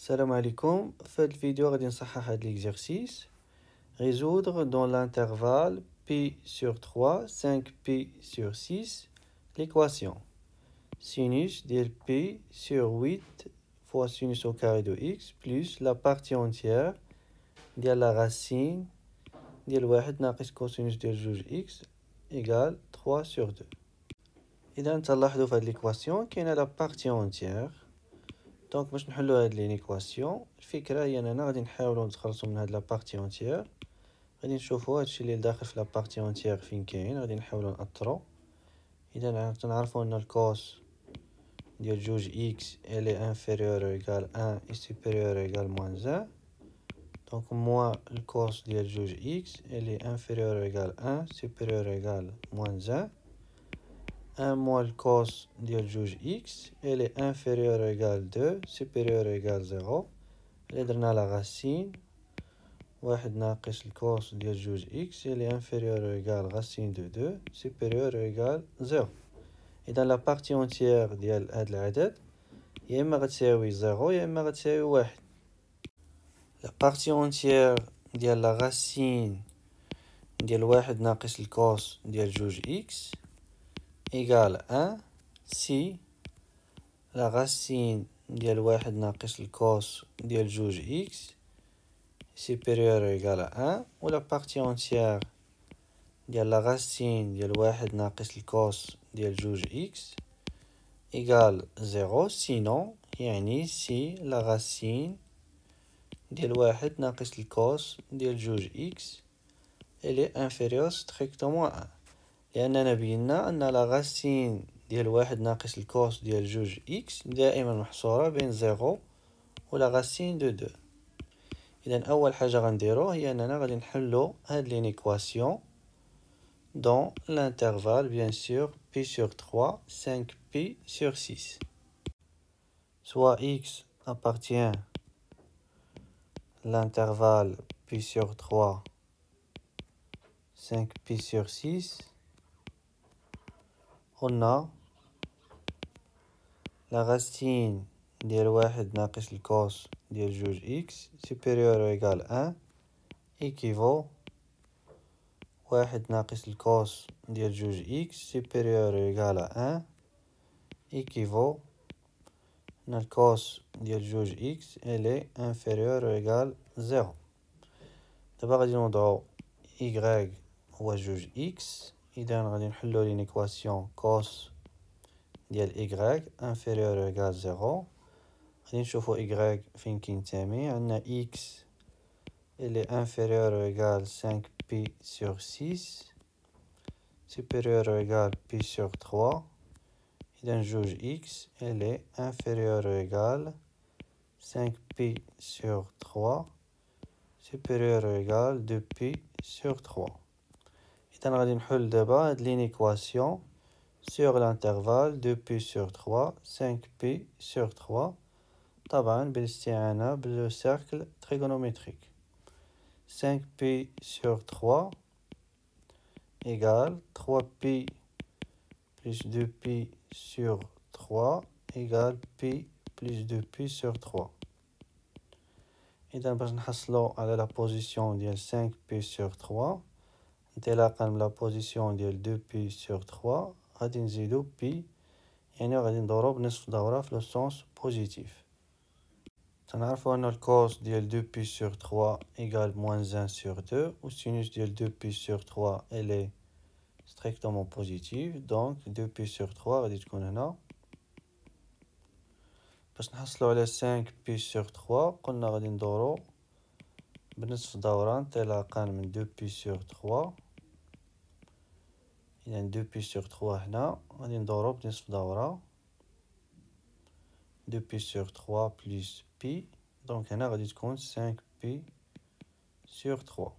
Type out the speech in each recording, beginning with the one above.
Salam alaikum. Cette vidéo غادي نصحح هاد l'exercice. Résoudre dans l'intervalle pi sur 3, 5pi sur 6 l'équation. Sinus de pi sur 8 fois sinus au carré de x plus la partie entière de la racine de 1 ناقص cosinus de 2x égale 3 sur 2. إذا تلاحظوا في هاد l'équation كاينة la partie entière. دونك باش نحلو هاد لينيكواسيون الفكره هي اننا غادي نحاولوا نتخلصوا من هاد لابارتي اونتيير. غادي نشوفوا هادشي اللي داخل في لابارتي اونتيير فين كاين، غادي نحاولوا ناثروا. اذا تنعرفوا ان الكوس ديال جوج اكس الي انفيريور ايغال 1 اي سوبيريور ايغال موان 1. دونك موان الكوس ديال جوج اكس الي انفيريور ايغال 1 سوبيريور ايغال موان 1. 1 moins le cos ديال جوج x elle est inférieure ou égale 2 supérieure ou égale 0. اللي درنا لا غاسين واحد ناقص الكوس ديال جوج x elle est inférieure ou égale غاسين دو 2 supérieure ou égale 0. إذا لا بارتي اونتيير ديال هاد العدد يا إما غتساوي 0 يا إما غتساوي 1. لا بارتي اونتيير ديال لا غاسين ديال واحد ناقص الكوس ديال جوج x égale 1 si la racine ديال واحد ناقص الكوس ديال جوج x supérieur ou égale à 1 و la partie entière ديال la racine ديال واحد ناقص الكوس ديال جوج x égale 0 sinon يعني si la racine ديال واحد ناقص الكوس ديال جوج x elle est inférieure strictement à 1. لأننا بينا أن لا غاسين ديال واحد ناقص الكوس ديال جوج إكس دائما محصورة بين 0 و لا غاسين دو 2. إذا أول حاجة غنديرو هي أننا غادي نحلو هاد لينيكواسيون dans l'intervalle bien sûr pi sur 3, 5pi sur 6. Soit x appartient à l'intervalle pi sur 3, 5pi sur 6. On a la racine ديال واحد ناقص الكوس ديال جوج إكس supérieur ou égal 1 équivaut واحد ناقص الكوس ديال جوج إكس supérieur ou égal à 1 équivaut أن الكوس ديال جوج إكس elle est inférieur ou égal 0. دابا غادي نوضعو y هو جوج إكس. إذا غادي نحلو لينيكواسيون كوس ديال y inférieur ou égal 0. غادي نشوفو y فين كينتمي. عندنا x elle est inférieur ou égal 5pi sur 6 supérieur ou égal pi sur 3. إذا جوج x elle est inférieur ou égal 5pi sur 3 supérieur ou égal 2pi sur 3. إذا غادي نحل دابا هاد لينيكواسيون sur l'intervalle 2pi sur 3, 5pi sur 3. طبعا بالاستعانة بالcercle trigonométrique. 5pi sur 3 égale 3pi plus 2pi sur 3 égale pi plus 2pi sur 3. إذا باش نحصلو على la position ديال 5pi sur 3 انطلاقا من la position ديال 2pi sur 3 غادي نزيدو بي، يعني غادي ندورو بنصف دورة في لو سونس بوزيتيف. تنعرفو أن الكوس ديال 2pi sur 3 égale moins 1 sur 2 و sinus ديال 2pi sur 3 elle est strictement positive. donc 2pi sur 3 غادي تكون هنا. باش نحصلو على 5pi sur 3 قلنا غادي ندورو بنصف دورة انطلاقا من 2pi sur 3. إذا 2pi sur 3 هنا غادي ندورو بنصف دورة 2pi sur 3 plus pi. دونك هنا غادي تكون 5pi sur 3.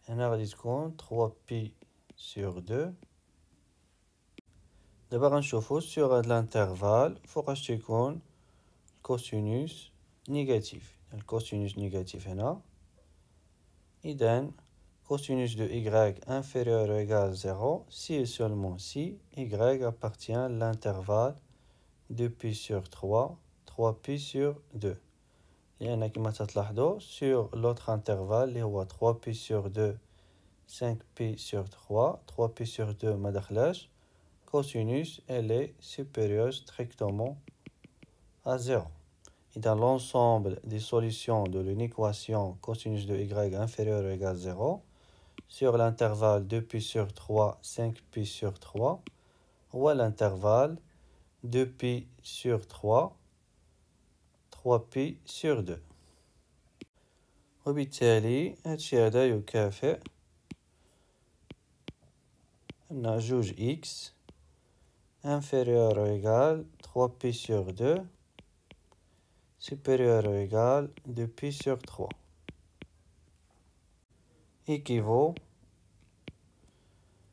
هنا غادي تكون 3pi sur 2. دابا غنشوفو sur هاد الانترفال فوقاش تيكون الكوسينوس نيجاتيف. الكوسينوس نيجاتيف هنا. إذا cosinus de y inférieur ou égal 0 si et seulement si y appartient à l'intervalle 2pi sur 3, 3pi sur 2. لأن كما تلاحظوا sur l'autre intervalle اللي هو 3 pi sur 2 5 pi sur 3 3 pi sur 2 ما دخلاش cosinus elle est supérieure strictement à 0. Et dans l'ensemble des solutions de une équation cosinus de y inférieur ou égal à 0 sur l'intervalle 2 pi sur 3 5 pi sur 3 ou à l'intervalle 2 pi sur 3 3 pi sur 2. وبالتالي هادشي هذا يكافئ أن جوج x inférieur ou égal 3 pi sur 2 supérieur ou égal 2 pi sur 3 équivaut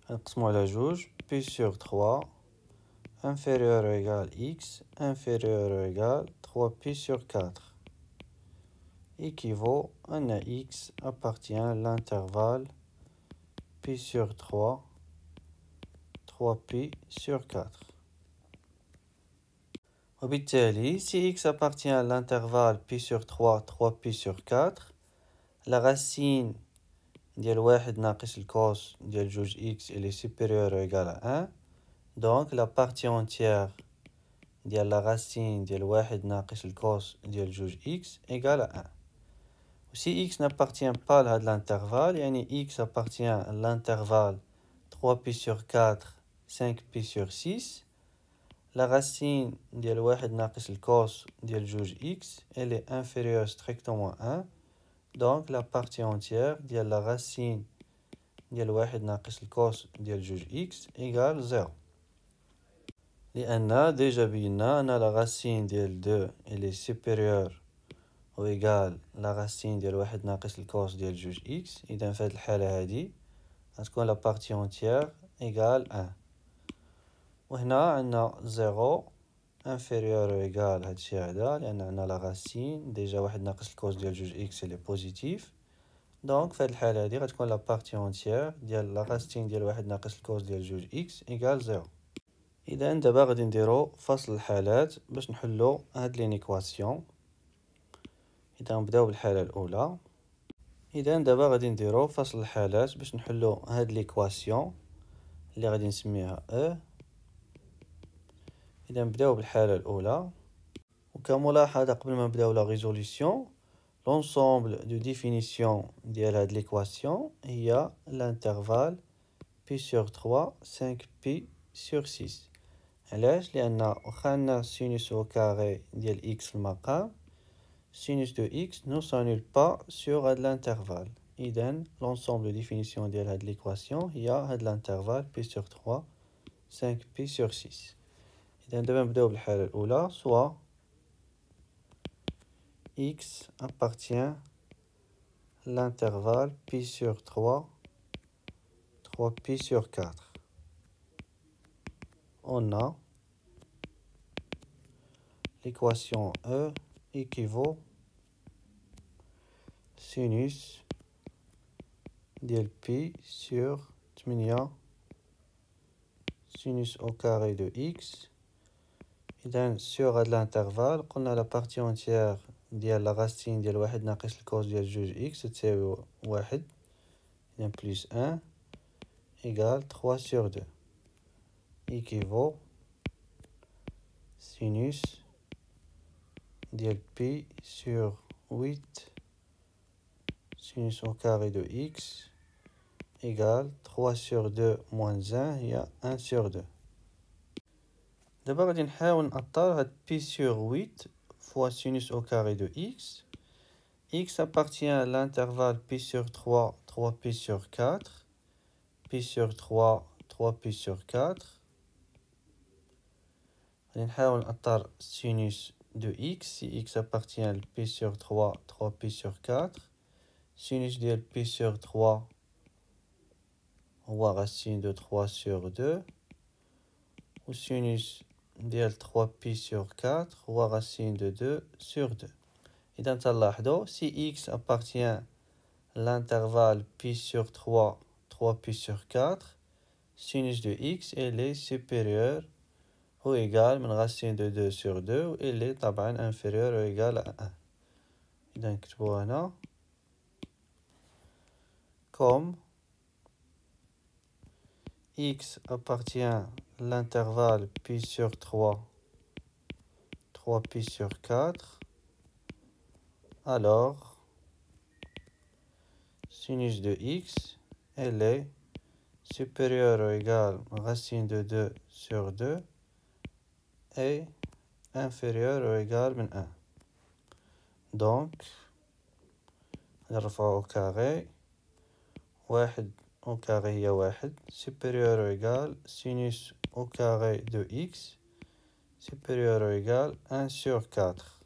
نقسمو على جوج pi sur 3 inférieur ou égal x inférieur ou égal 3 pi sur 4 équivaut à un x appartient à l'intervalle pi sur 3 3 pi sur 4. وبالتالي si x appartient à l'intervalle pi sur 3 3 pi sur 4 la racine ديال واحد ناقص الكوس ديال جوج x elle est supérieure ou égale à 1 donc la partie entière ديال la racine ديال واحد ناقص الكوس ديال جوج x égale à 1. Si x n'appartient pas à l'intervalle, yani x appartient à l'intervalle 3 pi sur 4, 5 pi sur 6, la racine ديال واحد ناقص الكوس ديال جوج x, elle est inférieure strictement à 1, donc la partie entière ديال la racine ديال واحد ناقص الكوس ديال جوج x égale 0. لأن déjà بينا أن la racine ديال 2 elle est supérieure ou égal la racine ديال واحد ناقص الكوس ديال جوج x. إذا في هاد الحالة هادي غتكون la partie entière égale 1. وهنا عندنا 0 inférieur ou égal هادشي هذا لأن عندنا la racine déjà واحد ناقص الكوس ديال جوج x elle est positif. donc في هاد الحالة هادي غتكون la partie entière ديال la racine ديال واحد ناقص الكوس ديال جوج x égale 0. إذا دابا غادي نديرو فصل الحالات باش نحلو هاد لينيكواسيون. إذا نبداو بالحالة الأولى. إذا دابا غادي نديرو فصل الحالات باش نحلو هاد ليكواسيون اللي غادي نسميها أ. إذا نبداو بالحالة الأولى وكملاحظة قبل ما نبداو لا ريزوليسيون لونسومبل دو ديفينيسيون ديال هاد ليكواسيون هي لانترفال بي سور 3 5 بي سور 6. علاش؟ لأن واخا عندنا سينوس أو كاري ديال إكس في المقام sinus de x ne s'annule pas sur l'intervalle. إذن l'ensemble de définition de l'équation هي هاد l'intervalle p sur 3 5 pi sur 6. إذن دابا نبداو بالحالة الأولى soit x appartient l'intervalle pi sur 3 3 pi sur 4. On a l'équation E équivaut sinus ديال pi sur 8 sinus au carré de x. إذا sur هاد l'intervalle قلنا la partie entière ديال la racine ديال واحد ناقص الكوس ديال جوج x تساوي واحد. إذا plus 1 égale 3 sur 2 équivaut sinus ديال pi sur 8 sinus au carré de x égale 3 sur 2 moins 1 هي 1 sur 2. دابا غادي نحاول نأطر هاد pi sur 8 fois sinus au carré de x. x appartient à l'intervalle pi sur 3 3 pi sur 4 pi sur 3 3 pi sur 4. غادي نحاول نأطر sinus de x si x appartient à pi sur 3 3 pi sur 4. sinus ديال pi sur 3 هو racine de 3 sur 2 و sinus ديال 3 pi sur 4 هو racine de 2 sur 2. إذا تلاحظوا si x appartient à l'intervalle pi sur 3 3 pi sur 4 sinus de x elle est supérieure ou égale من racine de 2 sur 2 و elle est طبعا inférieure ou égale à 1. إذا نكتبو هنا comme x appartient à l'intervalle pi sur 3, 3pi sur 4, alors sinus de x, elle est supérieure ou égale à racine de 2 sur 2 et inférieure ou égale à 1. Donc, نرفع au carré, واحد au carré هي واحد, supérieur ou égal sinus au carré de x, supérieur ou égal 1 sur 4.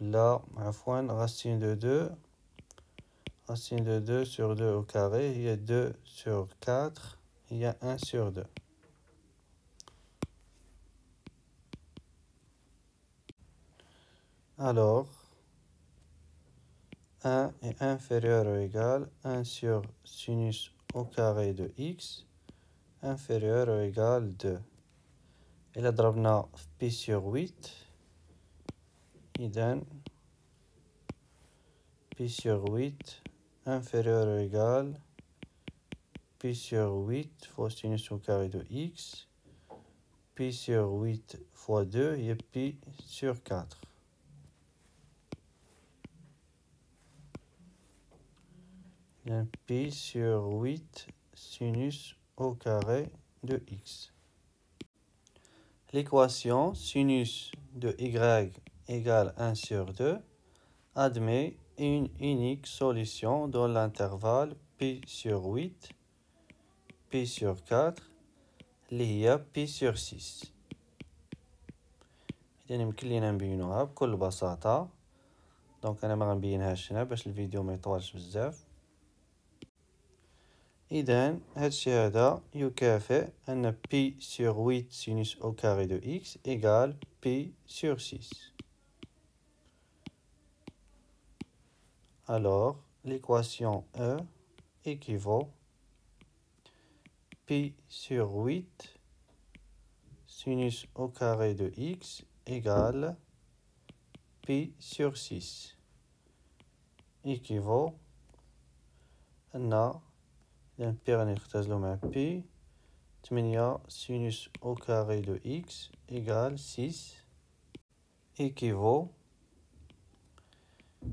Là, عفوا, racine de 2, racine de 2 sur 2 au carré, il y a 2 sur 4, il y a 1 sur 2. Alors, 1 est inférieur ou égal 1 sur sinus au carré de x, inférieur ou égal 2. Et là, ضربنا pi sur 8, إذن pi sur 8 inférieur ou égal pi sur 8 fois sinus au carré de x, pi sur 8 fois 2 et pi sur 4. Donc, pi sur 8 sinus au carré de x. L'équation sinus de y égale 1 sur 2 admet une unique solution dans l'intervalle pi sur 8, pi sur 4, اللي هي pi sur 6. إذا يمكن لينا نبينوها بكل بساطة. دونك أنا ما غنبينهاش هنا باش الفيديو ما يطولش بزاف. إذا هادشي هذا يكافئ أن pi sur 8 sinus au carré de x égale pi sur 6. Alors, l'équation E équivaut pi sur 8 sinus au carré de x égale pi sur 6. équivaut أن نبيغ نختزلو مع pi 8 sinus au carré de x égale 6 équivaut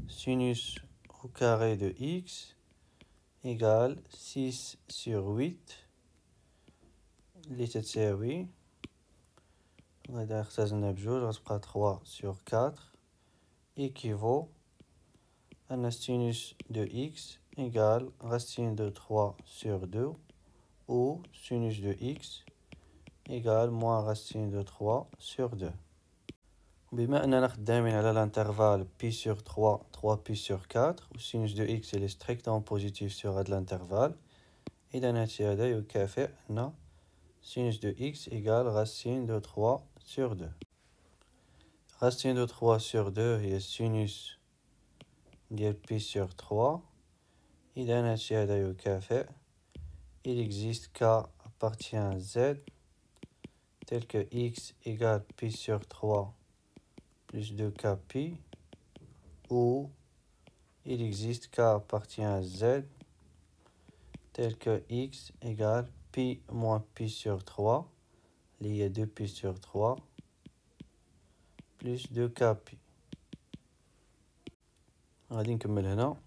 sinus au carré de x égale 6 sur 8 اللي تتساوي غادا اختزلنا بجوج غتبقى 3 sur 4 équivaut أن sinus de x égale racine de 3 sur 2 ou sinus de x égale moins racine de 3 sur 2. بما أننا خدامين على l'intervalle pi sur 3, 3pi sur 4 و sinus de x est strictement positif sur هاد l'intervalle, إذا هادشي هذا يكافئ أن sinus de x égale racine de 3 sur 2. Racine de 3 sur 2 هي sinus ديال pi sur 3. إذا هادشي هذا يكافئ il existe k appartient à z tel que x égale pi sur 3 plus 2k pi, ou il existe k appartient à z tel que x égale pi moins pi sur 3, il y a 2pi sur 3, plus 2k pi. غادي نكمل هنا.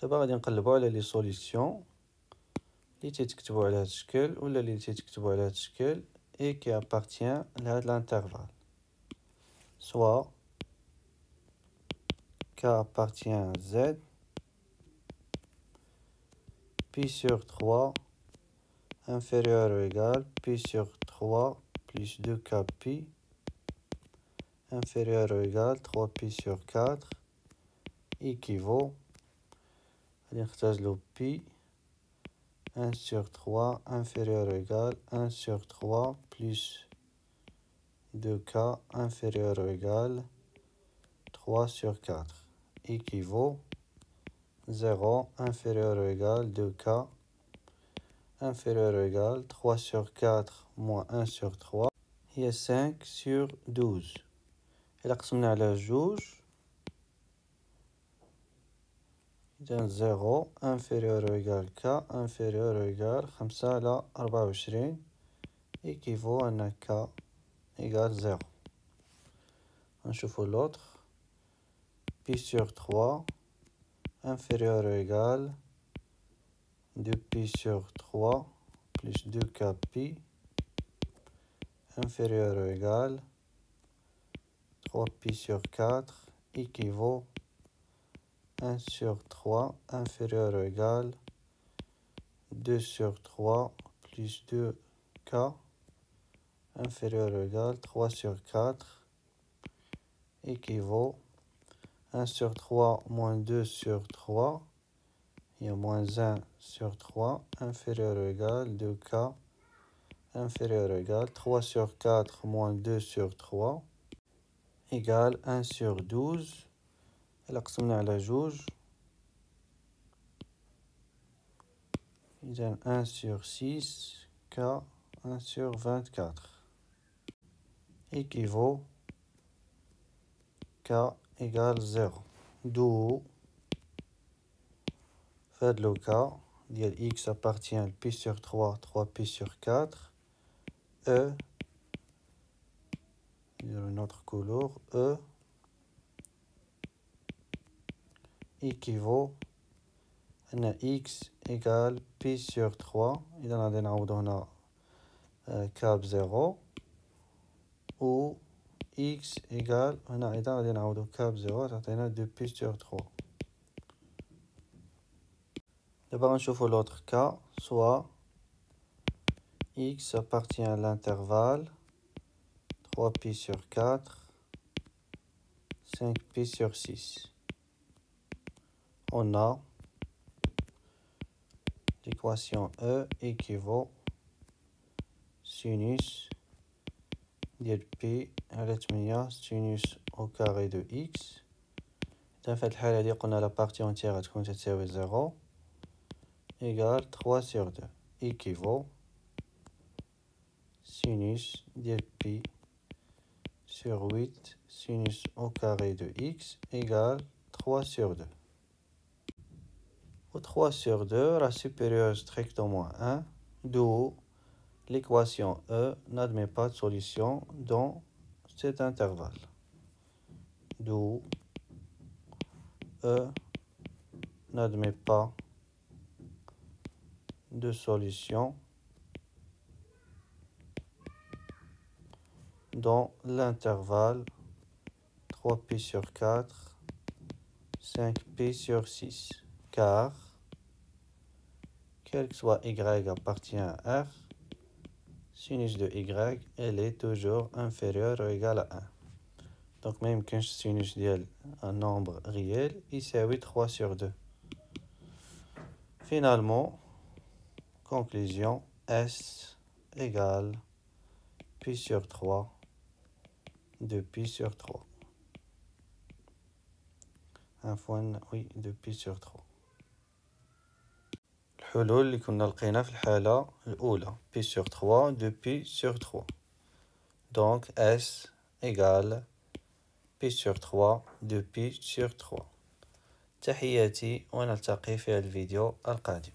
دابا غادي نقلبوا على لي سوليسيون اللي تيتكتبوا على هذا الشكل ولا اللي تيتكتبوا على هذا الشكل et qui appartient à l'intervalle. Soit k appartient à z, pi sur 3 inférieur ou égal pi sur 3 plus 2k pi inférieur ou égal 3pi sur 4 équivaut, غادي نختزلو pi 1 sur 3 inférieur ou égal 1 sur 3 plus 2k inférieur ou égal 3 sur 4 équivaut 0 inférieur ou égal 2k inférieur ou égal 3 sur 4 moins 1 sur 3. هي 5 sur 12. إلا قسمنا على جوج إذن 0 inférieur ou égal k inférieur ou égal 5 على 24 équivaut à k égale 0. نشوفو l'autre. Pi sur 3 inférieur ou égal 2pi sur 3 plus 2k pi inférieur ou égal 3pi sur 4 équivaut 1 sur 3 inférieur ou égal 2 sur 3 plus 2k inférieur ou égal 3 sur 4 équivaut 1 sur 3 moins 2 sur 3 et moins 1 sur 3 inférieur ou égal 2k inférieur ou égal 3 sur 4 moins 2 sur 3 égale 1 sur 12. إلا قسمنا على جوج إذن 1 sur 6 k 1 sur 24 équivaut k égale 0. D'où fait le cas ديال x appartient à pi sur 3 3pi sur 4 e une autre couleur e équivaut à x égale pi sur 3 إذا غادي نعوضو هنا k ب0 و x égale هنا أيضا غادي نعوضو k ب0 تعطينا 2pi sur 3. دابا غنشوفو l'autre cas, soit x appartient à l'intervalle 3pi sur 4 5pi sur 6. On a l'équation E équivaut sinus ديال pi على 8 sinus au carré de x. إذا في هاد الحالة هادي قلنا لا بارتي اونتيير غتكون تساوي 0 égale 3 sur 2 équivaut sinus ديال pi sur 8 sinus au carré de x égale 3 sur 2. Ou 3 sur 2 est supérieur strictement à 1, d'où l'équation E n'admet pas de solution dans cet intervalle. D'où E n'admet pas de solution dans l'intervalle 3pi sur 4 5pi sur 6, car quel que soit y appartient à r, sinus de y, elle est toujours inférieure ou égale à 1. Donc même quand sinus ديال un nombre réel يساوي 3 sur 2. Finalement, conclusion, S égale pi sur 3 de pi sur 3. Oui, de pi sur 3. الحلول اللي كنا لقينا في الحالة الأولى pi sur 3 de pi sur 3. Donc S égale pi sur 3 de pi sur 3. تحياتي ونلتقي في الفيديو القادم.